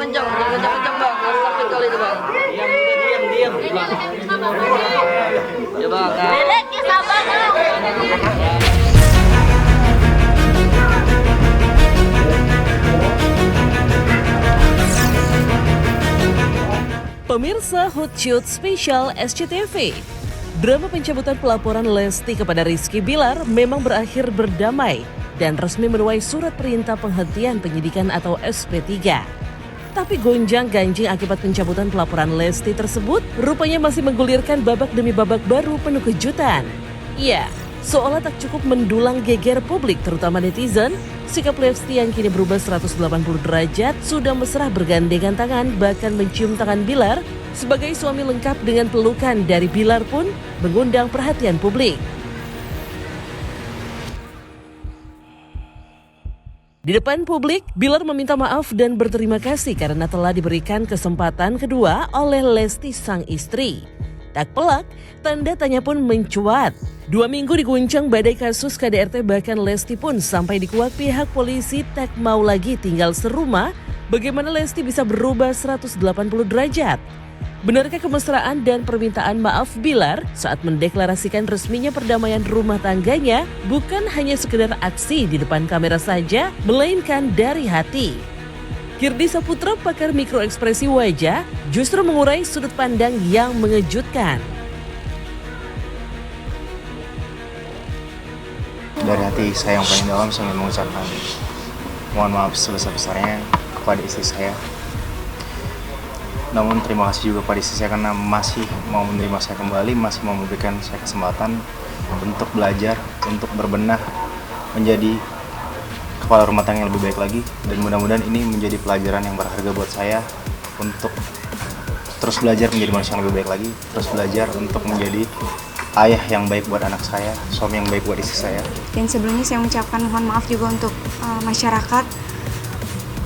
kencang bang, sakit kali itu bang. Diam. Ya bang. Lelek ya sabar bang. Pemirsa Hot Shoot Spesial SCTV. Drama pencabutan pelaporan Lesti kepada Rizky Bilar memang berakhir berdamai dan resmi menuai surat perintah penghentian penyidikan atau SP3. Tapi gonjang-ganjing akibat pencabutan pelaporan Lesti tersebut rupanya masih menggulirkan babak demi babak baru penuh kejutan. Ya, seolah tak cukup mendulang geger publik terutama netizen, sikap Lesti yang kini berubah 180 derajat sudah mesra bergandengan tangan bahkan mencium tangan Bilar. Sebagai suami lengkap dengan pelukan dari Bilar pun mengundang perhatian publik. Di depan publik, Bilar meminta maaf dan berterima kasih karena telah diberikan kesempatan kedua oleh Lesti sang istri. Tak pelak, tanda tanya pun mencuat. 2 minggu diguncang badai kasus KDRT bahkan Lesti pun sampai dikuak pihak polisi tak mau lagi tinggal serumah. Bagaimana Lesti bisa berubah 180 derajat? Benarkah kemesraan dan permintaan maaf Bilar saat mendeklarasikan resminya perdamaian rumah tangganya bukan hanya sekedar aksi di depan kamera saja, melainkan dari hati? Kirdi Saputra, pakar mikroekspresi wajah, justru mengurai sudut pandang yang mengejutkan. Dari hati saya yang paling dalam, saya mengucapkan mohon maaf sebesar-besarnya kepada istri saya. Namun terima kasih juga pada istri saya karena masih mau menerima saya kembali, masih mau memberikan saya kesempatan untuk belajar, untuk berbenah, menjadi kepala rumah tangga yang lebih baik lagi. Dan mudah-mudahan ini menjadi pelajaran yang berharga buat saya untuk terus belajar menjadi manusia yang lebih baik lagi, terus belajar untuk menjadi ayah yang baik buat anak saya, suami yang baik buat istri saya. Dan sebelumnya saya mengucapkan mohon maaf juga untuk masyarakat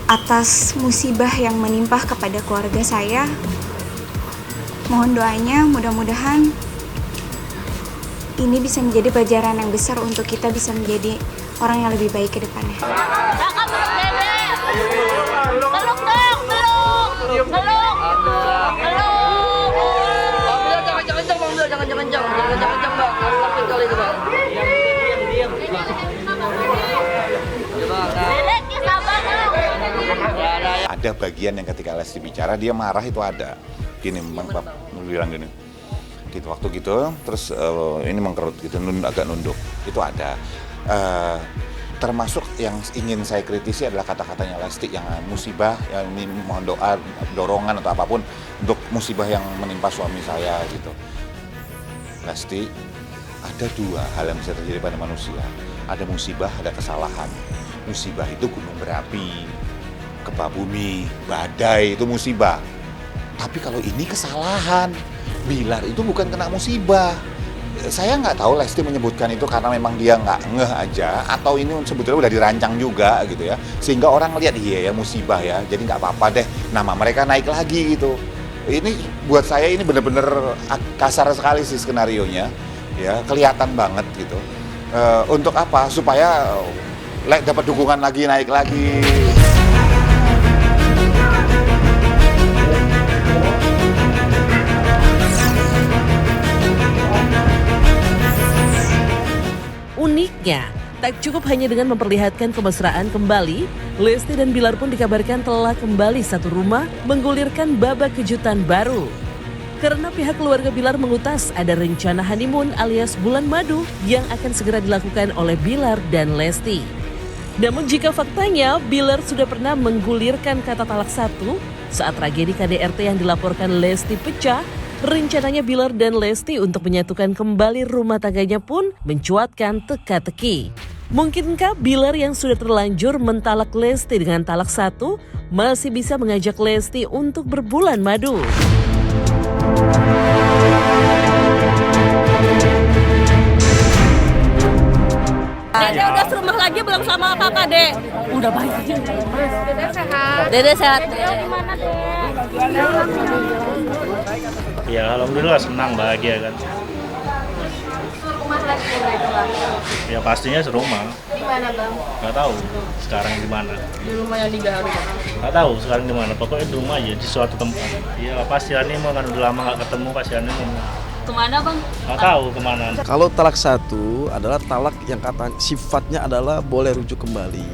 atas musibah yang menimpa kepada keluarga saya. Mohon doanya, mudah-mudahan ini bisa menjadi pelajaran yang besar untuk kita bisa menjadi orang yang lebih baik ke depannya. Kakak peluk dede. Peluk dong, peluk. Jangan kencang bang, sakit kali itu bang. Diam. Ya bang. Lelek ya sabar bang. Ada bagian yang ketika Lesti bicara dia marah itu ada. Gini, Bapak bilang gini. Gitu waktu gitu, terus ini mengkerut gitu, agak nunduk. Itu ada. Termasuk yang ingin saya kritisi adalah kata-katanya Lesti yang musibah, yang ini mohon doa, dorongan atau apapun untuk musibah yang menimpa suami saya gitu. Lesti, ada 2 hal yang bisa terjadi pada manusia. Ada musibah, ada kesalahan. Musibah itu gunung berapi, gempa bumi, badai, itu musibah. Tapi kalau ini kesalahan, Bilar itu bukan kena musibah. Saya nggak tahu Lesti menyebutkan itu karena memang dia nggak ngeh aja, atau ini sebetulnya udah dirancang juga gitu ya. Sehingga orang lihat iya ya musibah ya, jadi nggak apa-apa deh, nama mereka naik lagi gitu. Ini buat saya ini bener-bener kasar sekali sih skenarionya, ya kelihatan banget gitu. Untuk apa? Supaya dapat dukungan lagi, naik lagi. Uniknya, tak cukup hanya dengan memperlihatkan kemesraan kembali, Lesti dan Bilar pun dikabarkan telah kembali satu rumah menggulirkan babak kejutan baru. Karena pihak keluarga Bilar mengutas ada rencana honeymoon alias bulan madu yang akan segera dilakukan oleh Bilar dan Lesti. Namun jika faktanya Bilar sudah pernah menggulirkan kata talak 1 saat tragedi KDRT yang dilaporkan Lesti pecah, rencananya Bilar dan Lesti untuk menyatukan kembali rumah tangganya pun mencuatkan teka-teki. Mungkinkah Bilar yang sudah terlanjur mentalak Lesti dengan talak 1 masih bisa mengajak Lesti untuk berbulan madu? Dede udah serumah lagi belum sama kakak, Dek? Udah baik. Dede sehat. Dede sehat. Gimana, Dek? Ya alhamdulillah senang, bahagia kan. serumah lagi mereka bang? Ya pastinya serumah. Di mana bang? Nggak tahu sekarang di mana. Di rumah yang digaru. Nggak tahu sekarang di mana. Pokoknya di rumah aja di suatu tempat. Iya pasti honeymoon kan udah lama nggak ketemu pasti honeymoon. Kemana bang? Nggak tahu kemana. Kalau talak satu adalah talak yang kata sifatnya adalah boleh rujuk kembali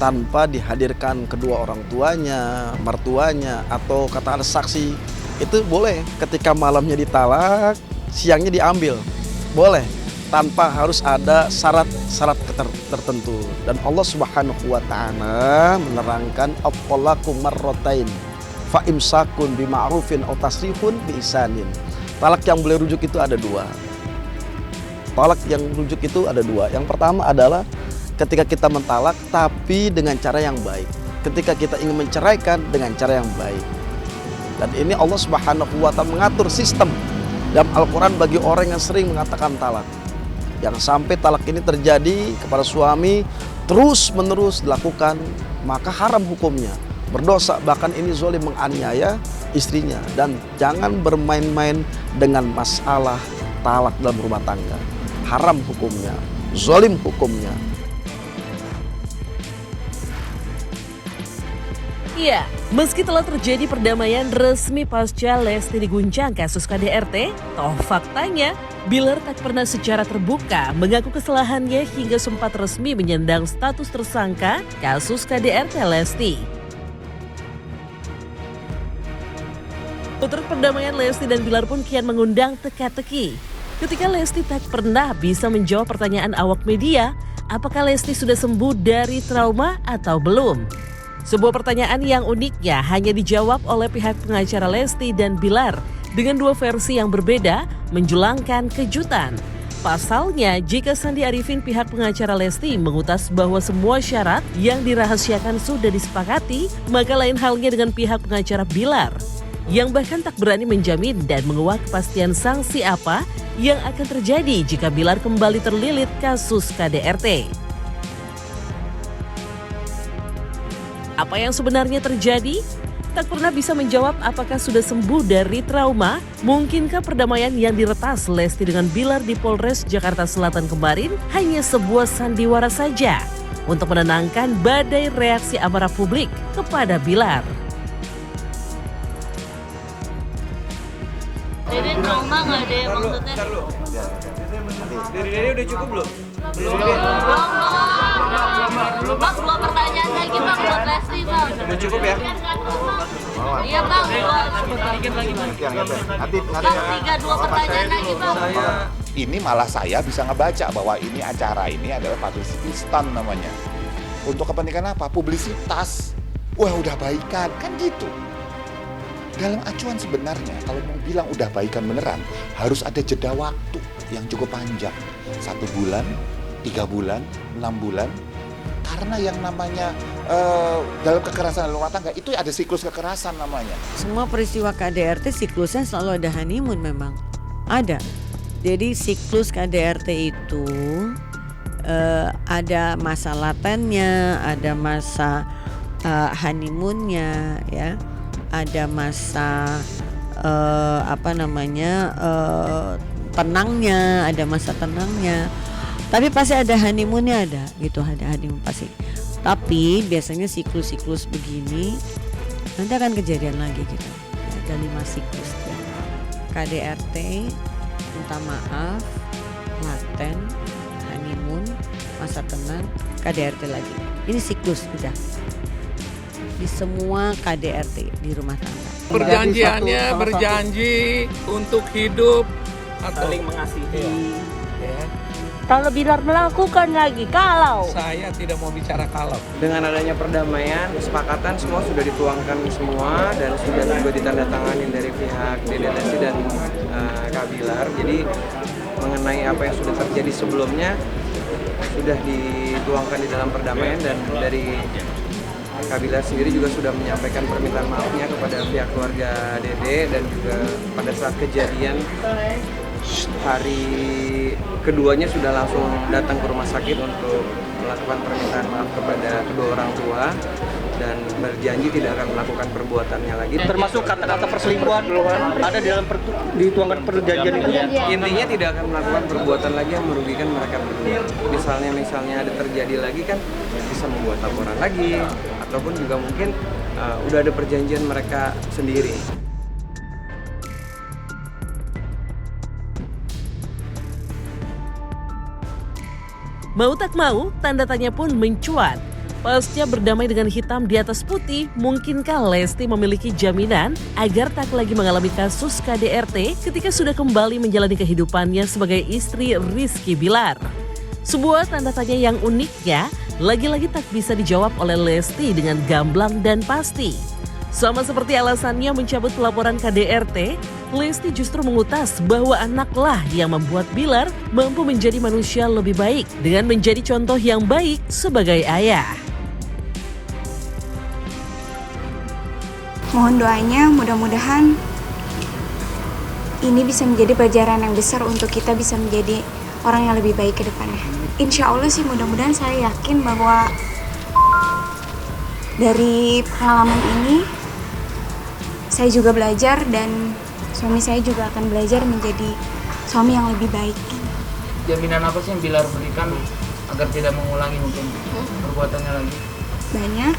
tanpa dihadirkan kedua orang tuanya, mertuanya, atau kata ada saksi. Itu boleh ketika malamnya ditalak, siangnya diambil. Boleh tanpa harus ada syarat-syarat tertentu. Dan Allah Subhanahu wa taala menerangkan at-talaqu marratain fa imsakun bima'rufin aw tasrihun bi ihsanin. Talak yang boleh rujuk itu ada dua. Talak yang rujuk itu ada dua. Yang pertama adalah ketika kita mentalak tapi dengan cara yang baik. Ketika kita ingin menceraikan dengan cara yang baik. Dan ini Allah Subhanahu wa taala mengatur sistem dalam Al-Quran bagi orang yang sering mengatakan talak. Yang sampai talak ini terjadi kepada suami terus menerus dilakukan, maka haram hukumnya. Berdosa, bahkan ini zalim menganiaya istrinya. Dan jangan bermain-main dengan masalah talak dalam rumah tangga. Haram hukumnya, zalim hukumnya. Iya, meski telah terjadi perdamaian resmi pasca Lesti diguncang kasus KDRT, toh faktanya Bilar tak pernah secara terbuka mengaku kesalahannya hingga sempat resmi menyandang status tersangka kasus KDRT Lesti. Potret perdamaian Lesti dan Bilar pun kian mengundang teka-teki. Ketika Lesti tak pernah bisa menjawab pertanyaan awak media, apakah Lesti sudah sembuh dari trauma atau belum? Sebuah pertanyaan yang uniknya hanya dijawab oleh pihak pengacara Lesti dan Bilar dengan dua versi yang berbeda menjelangkan kejutan. Pasalnya, jika Sandi Arifin pihak pengacara Lesti mengutas bahwa semua syarat yang dirahasiakan sudah disepakati, maka lain halnya dengan pihak pengacara Bilar yang bahkan tak berani menjamin dan menguak kepastian sanksi apa yang akan terjadi jika Bilar kembali terlilit kasus KDRT. Apa yang sebenarnya terjadi? Tak pernah bisa menjawab apakah sudah sembuh dari trauma. Mungkinkah perdamaian yang diretas Lesti dengan Bilar di Polres Jakarta Selatan kemarin hanya sebuah sandiwara saja untuk menenangkan badai reaksi amarah publik kepada Bilar. Dede trauma nggak deh maksudnya? Dede udah cukup belum? Bang, dua pertanyaan lagi bang buat Lesti bang. Udah cukup ya? Iya bang, dua pertanyaan lagi bang. Ini malah saya bisa ngebaca bahwa ini acara ini adalah publicity stunt namanya. Untuk kepentingan apa? Publisitas. Wah udah baikan, kan gitu. Dalam acuan sebenarnya kalau mau bilang udah baikan beneran harus ada jeda waktu yang cukup panjang. 1 bulan, 3 bulan, 6 bulan. Karena yang namanya dalam kekerasan rumah tangga itu ada siklus kekerasan namanya. Semua peristiwa KDRT siklusnya selalu ada honeymoon memang. Ada. Jadi siklus KDRT itu ada masa latennya, ada masa honeymoonnya ya. Ada masa tenangnya, ada masa tenangnya. Tapi pasti ada honeymoonnya ada gitu, ada honeymoon pasti. Tapi biasanya siklus-siklus begini nanti akan kejadian lagi gitu. Ada 5 siklus ya. KDRT, minta maaf, laten, honeymoon, masa tenang, KDRT lagi. Ini siklus udah. Di semua KDRT di rumah tangga. Perjanjiannya berjanji untuk hidup atau Saling mengasihi. ya. Kalau Bilar melakukan lagi, kalau Saya tidak mau bicara kalau. Dengan adanya perdamaian, kesepakatan semua sudah dituangkan semua dan sudah juga ditandatangani dari pihak Dede Lesti dan Kak Bilar. Jadi mengenai apa yang sudah terjadi sebelumnya sudah dituangkan di dalam perdamaian dan dari Kak Bilar sendiri juga sudah menyampaikan permintaan maafnya kepada pihak keluarga Dede dan juga pada saat kejadian hari keduanya sudah langsung datang ke rumah sakit untuk melakukan permintaan maaf kepada kedua orang tua dan berjanji tidak akan melakukan perbuatannya lagi. Termasuk kata-kata perselingkuhan ada di dalam dituangkan perjanjian itu. Intinya tidak akan melakukan perbuatan lagi yang merugikan mereka berdua. Misalnya ada terjadi lagi kan bisa membuat laporan lagi, ataupun juga mungkin udah ada perjanjian mereka sendiri. Mau tak mau, tanda tanya pun mencuat. Pasca berdamai dengan hitam di atas putih, mungkinkah Lesti memiliki jaminan agar tak lagi mengalami kasus KDRT ketika sudah kembali menjalani kehidupannya sebagai istri Rizky Bilar? Sebuah tanda tanya yang uniknya, lagi-lagi tak bisa dijawab oleh Lesti dengan gamblang dan pasti. Sama seperti alasannya mencabut pelaporan KDRT, Lesti justru mengutas bahwa anaklah yang membuat Bilar mampu menjadi manusia lebih baik dengan menjadi contoh yang baik sebagai ayah. Mohon doanya, mudah-mudahan ini bisa menjadi pelajaran yang besar untuk kita bisa menjadi orang yang lebih baik ke depannya. Insya Allah sih, mudah-mudahan saya yakin bahwa dari pengalaman ini saya juga belajar dan suami saya juga akan belajar menjadi suami yang lebih baik. Jaminan apa sih yang Bilar berikan agar tidak mengulangi mungkin perbuatannya lagi? Banyak,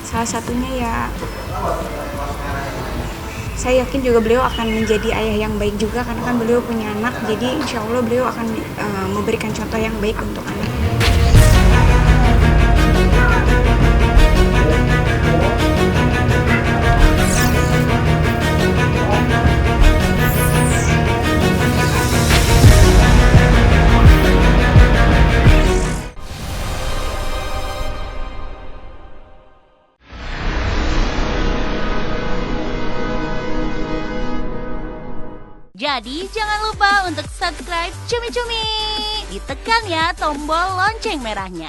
salah satunya ya saya yakin juga beliau akan menjadi ayah yang baik juga karena kan beliau punya anak, jadi insya Allah beliau akan memberikan contoh yang baik untuk anak. Jadi jangan lupa untuk subscribe Cumi Cumi. Ditekan ya tombol lonceng merahnya.